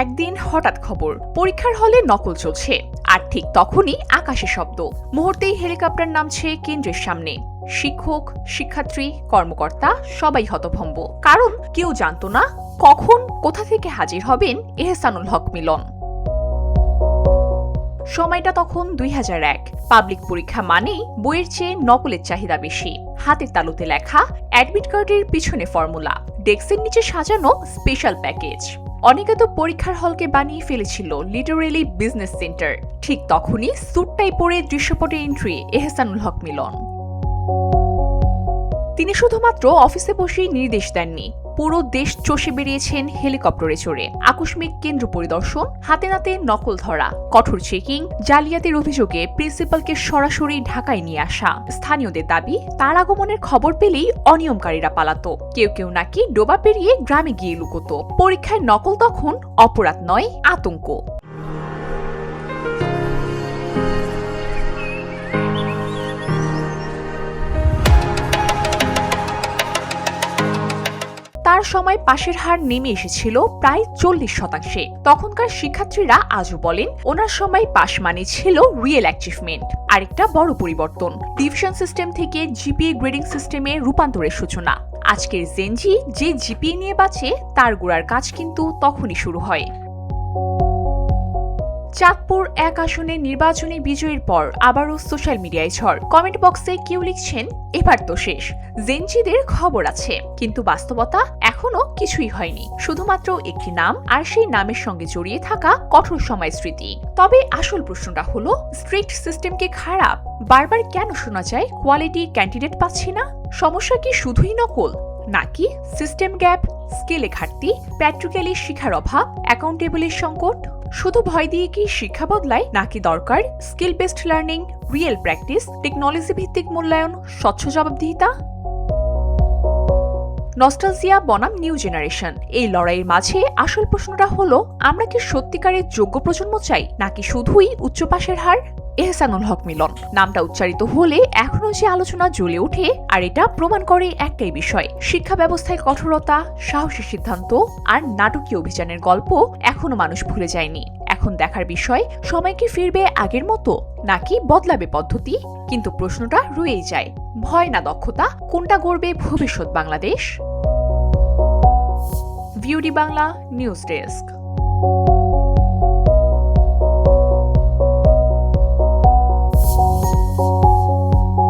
একদিন হঠাৎ খবর, পরীক্ষার হলে নকল চলছে। আর ঠিক তখনই আকাশে শব্দ, মুহূর্তেই হেলিকপ্টার নামছে কেন্দ্রের সামনে। শিক্ষক, শিক্ষার্থী, কর্মকর্তা সবাই হতভম্ব, কারণ কেউ জানতো না কখন কোথা থেকে হাজির হবেন এহসানুল হক মিলন। সময়টা তখন 2001। পাবলিক পরীক্ষা মানেই বইয়ের চেয়ে নকলের চাহিদা বেশি। হাতের তালুতে লেখা, অ্যাডমিট কার্ডের পিছনে ফর্মুলা, ডেস্কের নিচে সাজানো স্পেশাল প্যাকেজ। অনেকে তো পরীক্ষার হলকে বানিয়ে ফেলেছিল লিটারেলি বিজনেস সেন্টার। ঠিক তখনই স্যুটটাই পরে দৃশ্যপটে এন্ট্রি এহসানুল হক মিলন। তিনি শুধুমাত্র অফিসে বসেই নির্দেশ দেননি, পুরো দেশ চষে বেরিয়েছেন হেলিকপ্টারে চড়ে। আকস্মিক কেন্দ্র পরিদর্শন, হাতে নাতে নকল ধরা, কঠোর চেকিং, জালিয়াতির অভিযোগে প্রিন্সিপালকে সরাসরি ঢাকায় নিয়ে আসা। স্থানীয়দের দাবি, তার আগমনের খবর পেলেই অনিয়মকারীরা পালাতো। কেউ কেউ নাকি ডোবা পেরিয়ে গ্রামে গিয়ে লুকোতো। পরীক্ষায় নকল তখন অপরাধ নয়, আতঙ্ক। তার সময় পাশের হার নেমে এসেছিল প্রায় 40%। তখনকার শিক্ষার্থীরা আজও বলেন, ওনার সময় পাশ মানে ছিল রিয়েল অ্যাচিভমেন্ট। আরেকটা বড় পরিবর্তন, ডিভিশন সিস্টেম থেকে জিপিএ গ্রেডিং সিস্টেমে রূপান্তরের সূচনা। আজকের জেনজি যে জিপিএ নিয়ে বাঁচে, তার গোড়ার কাজ কিন্তু তখনই শুরু হয়। চাঁদপুর 1 আসনে নির্বাচনী বিজয়ের পর আবারও সোশ্যাল মিডিয়ায় ঝড়। কমেন্ট বক্সে কেউ লিখছেন, এবার তো শেষ, জেনজিদের খবর আছে। কিন্তু বাস্তবতা এখনো কিছুই হয়নি, শুধুমাত্র একটি নাম, আর সেই নামের সঙ্গে জড়িয়ে থাকা কঠোর সময় স্মৃতি। তবে আসল প্রশ্নটা হলো, স্ট্রিক্ট সিস্টেম কি খারাপ? বারবার কেন শোনা যায় কোয়ালিটি ক্যান্ডিডেট পাচ্ছি না? সমস্যা কি শুধুই নকল, নাকি সিস্টেম গ্যাপ, স্কিলে ঘাটতি, প্র্যাকটিক্যালি শিক্ষার অভাব, অ্যাকাউন্টেবলের সংকট? শুধু ভয় দিয়ে কি শিক্ষা বদলায়, নাকি দরকার skill based learning, real practice, technology ভিত্তিক মূল্যায়ন, স্বচ্ছ জবাবদিহিতা? নস্টালজিয়া বনাম নিউ জেনারেশন, এই লড়াইয়ের মাঝে আসল প্রশ্নটা হলো, আমরা কি সত্যিকারের যোগ্য প্রজন্ম চাই, নাকি শুধুই উচ্চ পাশের হার? এহসানুল হক মিলন নামটা উচ্চারিত হলে এখনো যে আলোচনা জ্বলে ওঠে, আর এটা প্রমাণ করে একটাই বিষয়, শিক্ষা ব্যবস্থায় কঠোরতা, সাহসী সিদ্ধান্ত আর নাটকীয় অভিযানের গল্প এখনো মানুষ ভুলে যায়নি। এখন দেখার বিষয়, সময় কি ফিরবে আগের মতো, নাকি বদলাবে পদ্ধতি? কিন্তু প্রশ্নটা রয়েই যায়, ভয় না দক্ষতা, কোনটা গড়বে ভবিষ্যৎ বাংলাদেশ? ভিউডি বাংলা নিউজ ডেস্ক।